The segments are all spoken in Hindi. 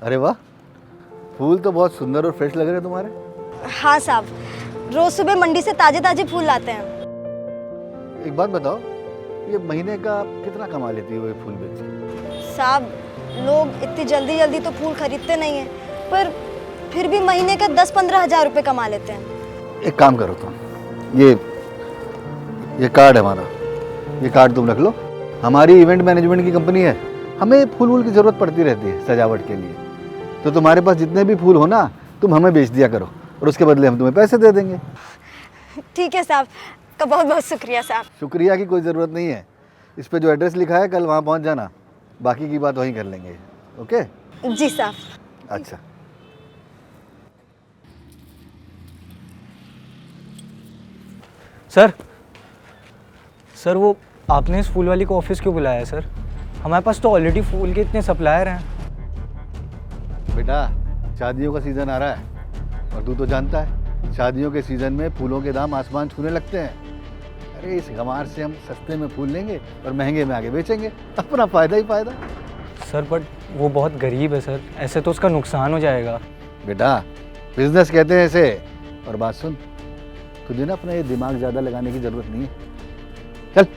अरे वाह, फूल तो बहुत सुंदर और फ्रेश लग रहे हैं तुम्हारे। हाँ साहब, रोज सुबह मंडी से ताजे ताजे फूल लाते हैं। एक बात बताओ, ये महीने का कितना कमा लेती हो ये फूल बेच के? साहब, लोग इतनी जल्दी जल्दी तो फूल खरीदते नहीं हैं, पर फिर भी महीने का 10-15 हज़ार रुपये कमा लेते हैं। एक काम करो तुम, ये कार्ड है हमारा, ये कार्ड तुम रख लो। हमारी इवेंट मैनेजमेंट की कंपनी है, हमें फूल वूल की ज़रूरत पड़ती रहती है सजावट के लिए। तो तुम्हारे पास जितने भी फूल हो ना, तुम हमें बेच दिया करो और उसके बदले हम तुम्हें पैसे दे देंगे। ठीक है साहब, का बहुत बहुत शुक्रिया साहब। शुक्रिया की कोई ज़रूरत नहीं है। इस पे जो एड्रेस लिखा है कल वहाँ पहुँच जाना, बाकी की बात वहीं कर लेंगे। ओके? जी साहब। अच्छा। सर वो आपने इस फूल वाली को ऑफिस क्यों बुलाया है सर? हमारे पास तो ऑलरेडी फूल के इतने सप्लायर हैं। बेटा, शादियों का सीज़न आ रहा है और तू तो जानता है शादियों के सीज़न में फूलों के दाम आसमान छूने लगते हैं। अरे इस गंवार से हम सस्ते में फूल लेंगे और महंगे में आगे बेचेंगे, अपना फ़ायदा ही फ़ायदा। सर बट वो बहुत गरीब है सर, ऐसे तो उसका नुकसान हो जाएगा। बेटा, बिजनेस कहते हैं इसे। और बात सुन, तुझे ना अपना ये दिमाग ज़्यादा लगाने की ज़रूरत नहीं है। चल।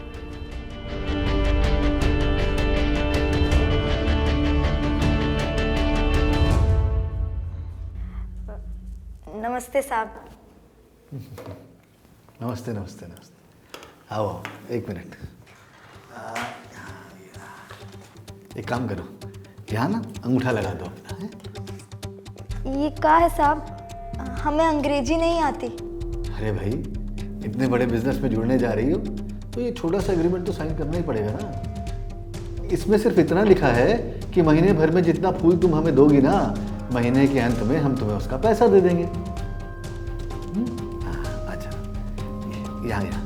नमस्ते साहब। नमस्ते नमस्ते नमस्ते। आओ, एक मिनट। एक काम करो, यहाँ ना अंगूठा लगा दो अपना। है? ये क्या है साहब? हमें अंग्रेजी नहीं आती। अरे भाई, इतने बड़े बिजनेस में जुड़ने जा रही हो तो ये छोटा सा एग्रीमेंट तो साइन करना ही पड़ेगा ना। इसमें सिर्फ इतना लिखा है कि महीने भर में जितना फूल तुम हमें दोगी ना, महीने के अंत में हम तुम्हें उसका पैसा दे देंगे। अच्छा, यहाँ यहाँ।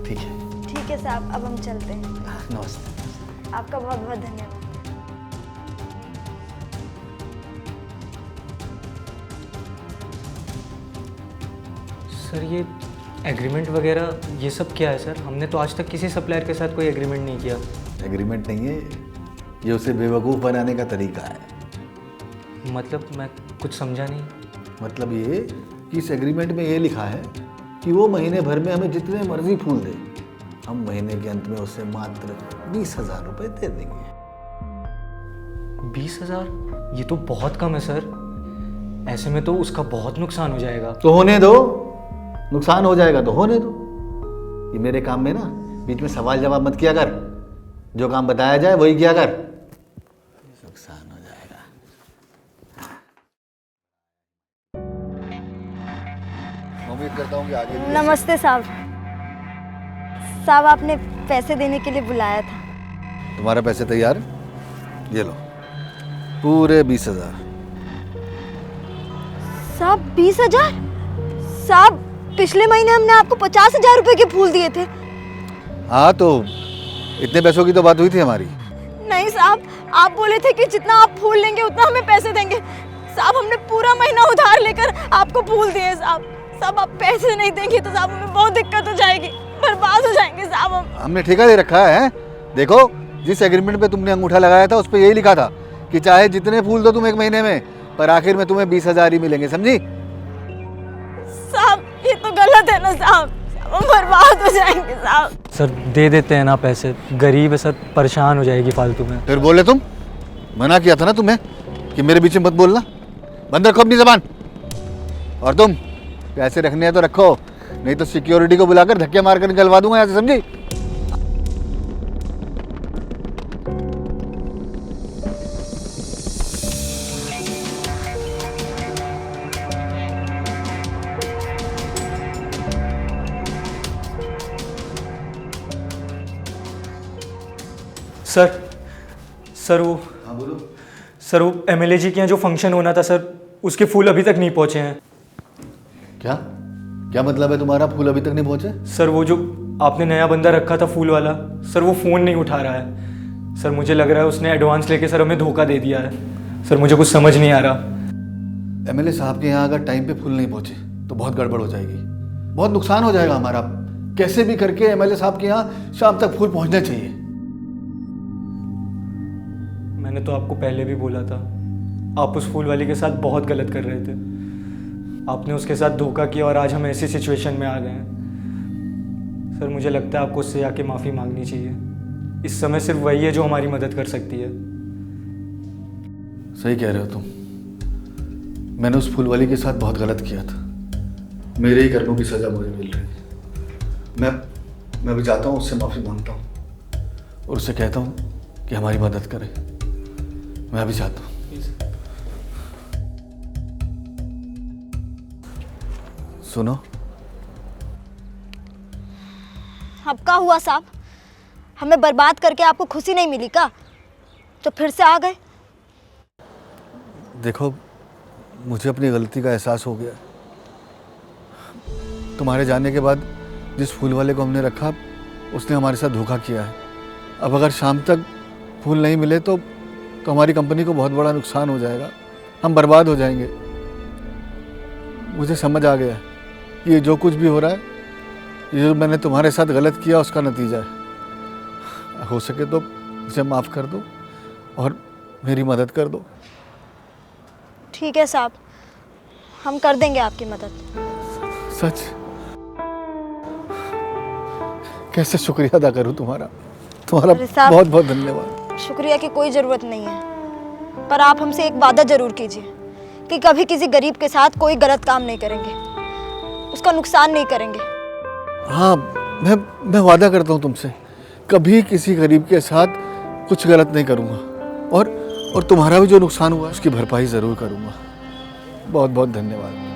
ठीक है। ठीक है साहब, अब हम चलते हैं। नमस्ते। आपका बहुत बहुत धन्यवाद। सर ये एग्रीमेंट वगैरह ये सब क्या है सर? हमने तो आज तक किसी सप्लायर के साथ कोई एग्रीमेंट नहीं किया। एग्रीमेंट नहीं है ये, उसे बेवकूफ़ बनाने का तरीका है। मतलब मैं कुछ समझा नहीं। मतलब ये कि इस एग्रीमेंट में ये लिखा है कि वो महीने भर में हमें जितने मर्जी फूल दे, हम महीने के अंत में उससे मात्र 20,000 रुपये दे देंगे। 20,000? ये तो बहुत कम है सर, ऐसे में तो उसका बहुत नुकसान हो जाएगा। तो होने दो, नुकसान हो जाएगा तो होने दो। ये मेरे काम में ना बीच में सवाल जवाब मत किया कर, जो काम बताया जाए वही किया कर। नुकसान हो जाएगा। उम्मीद करता हूँ कि आगे भी नमस्ते साहब। साहब, आपने पैसे देने के लिए बुलाया था। तुम्हारे पैसे तैयार, ये लो, पूरे 20,000। साहब 20,000? साहब, पिछले महीने हमने आपको 50,000 रुपए के फूल दिए थे। हाँ तो इतने पैसों की तो बात हुई थी हमारी। नहीं साहब, आप बोले थे कि जितना आप फूल लेंगे उतना हमें पैसे देंगे। साहब, हमने पूरा महीना उधार लेकर आपको फूल दिए साहब। साहब, आप पैसे नहीं देंगे तो साहब हमें बहुत दिक्कत हो जाएगी, बर्बाद हो जाएंगे साहब हम। हमने ठेका दे रखा है। देखो, जिस एग्रीमेंट पे तुमने अंगूठा लगाया था उस पे यही लिखा था कि चाहे जितने फूल दो तुम एक महीने में, पर आखिर में तुम्हें 20,000 ही मिलेंगे, समझी? साहब, ये तो गलत है ना साहब, हम बर्बाद हो जाएंगे साहब। सर दे देते हैं ना पैसे, गरीब है सर, परेशान हो जाएगी फालतू में। फिर बोले तुम, मना किया था ना तुम्हें कि मेरे बीच में मत बोलना, बंद रखो अपनी जबान। और तुम पैसे रखने हैं तो रखो, नहीं तो सिक्योरिटी को बुलाकर धक्के मारकर निकलवा दूंगा यहाँ से, समझी? सर वो हाँ बोलो। सर वो एमएलए जी के यहाँ जो फंक्शन होना था सर, उसके फूल अभी तक नहीं पहुँचे हैं। क्या क्या मतलब है तुम्हारा, फूल अभी तक नहीं पहुंचे? सर वो जो आपने नया बंदा रखा था फूल वाला, सर वो फ़ोन नहीं उठा रहा है। सर मुझे लग रहा है उसने एडवांस लेके सर हमें धोखा दे दिया है। सर मुझे कुछ समझ नहीं आ रहा। एमएलए साहब के यहाँ अगर टाइम पे फूल नहीं पहुंचे तो बहुत गड़बड़ हो जाएगी, बहुत नुकसान हो जाएगा हमारा। कैसे भी करके एमएलए साहब के यहाँ शाम तक फूल पहुंचने चाहिए। मैंने तो आपको पहले भी बोला था, आप उस फूल वाली के साथ बहुत गलत कर रहे थे। आपने उसके साथ धोखा किया और आज हम ऐसी सिचुएशन में आ गए हैं। सर मुझे लगता है आपको उससे आके माफ़ी मांगनी चाहिए। इस समय सिर्फ वही है जो हमारी मदद कर सकती है। सही कह रहे हो तुम। मैंने उस फूल वाली के साथ बहुत गलत किया था। मेरे ही कर्मों की सज़ा मुझे मिल रही है। मैं भी जाता हूँ, उससे माफ़ी मांगता हूँ और उससे कहता हूँ कि हमारी मदद करे। मैं भी चाहता हूँ। सुनो, अब क्या हुआ साहब? हमें बर्बाद करके आपको खुशी नहीं मिली का, तो फिर से आ गए? देखो, मुझे अपनी गलती का एहसास हो गया। तुम्हारे जाने के बाद जिस फूल वाले को हमने रखा, उसने हमारे साथ धोखा किया है। अब अगर शाम तक फूल नहीं मिले तो हमारी कंपनी को बहुत बड़ा नुकसान हो जाएगा, हम बर्बाद हो जाएंगे। मुझे समझ आ गया है ये जो कुछ भी हो रहा है, ये जो मैंने तुम्हारे साथ गलत किया उसका नतीजा है। हो सके तो मुझे माफ़ कर दो और मेरी मदद कर दो। ठीक है साहब, हम कर देंगे आपकी मदद। सच? कैसे शुक्रिया अदा करूं तुम्हारा अरे साहब, बहुत बहुत धन्यवाद। शुक्रिया की कोई ज़रूरत नहीं है, पर आप हमसे एक वादा ज़रूर कीजिए कि कभी किसी गरीब के साथ कोई गलत काम नहीं करेंगे, उसका नुकसान नहीं करेंगे। हाँ, मैं वादा करता हूँ तुमसे, कभी किसी गरीब के साथ कुछ गलत नहीं करूँगा और तुम्हारा भी जो नुकसान हुआ उसकी भरपाई ज़रूर करूँगा। बहुत बहुत धन्यवाद।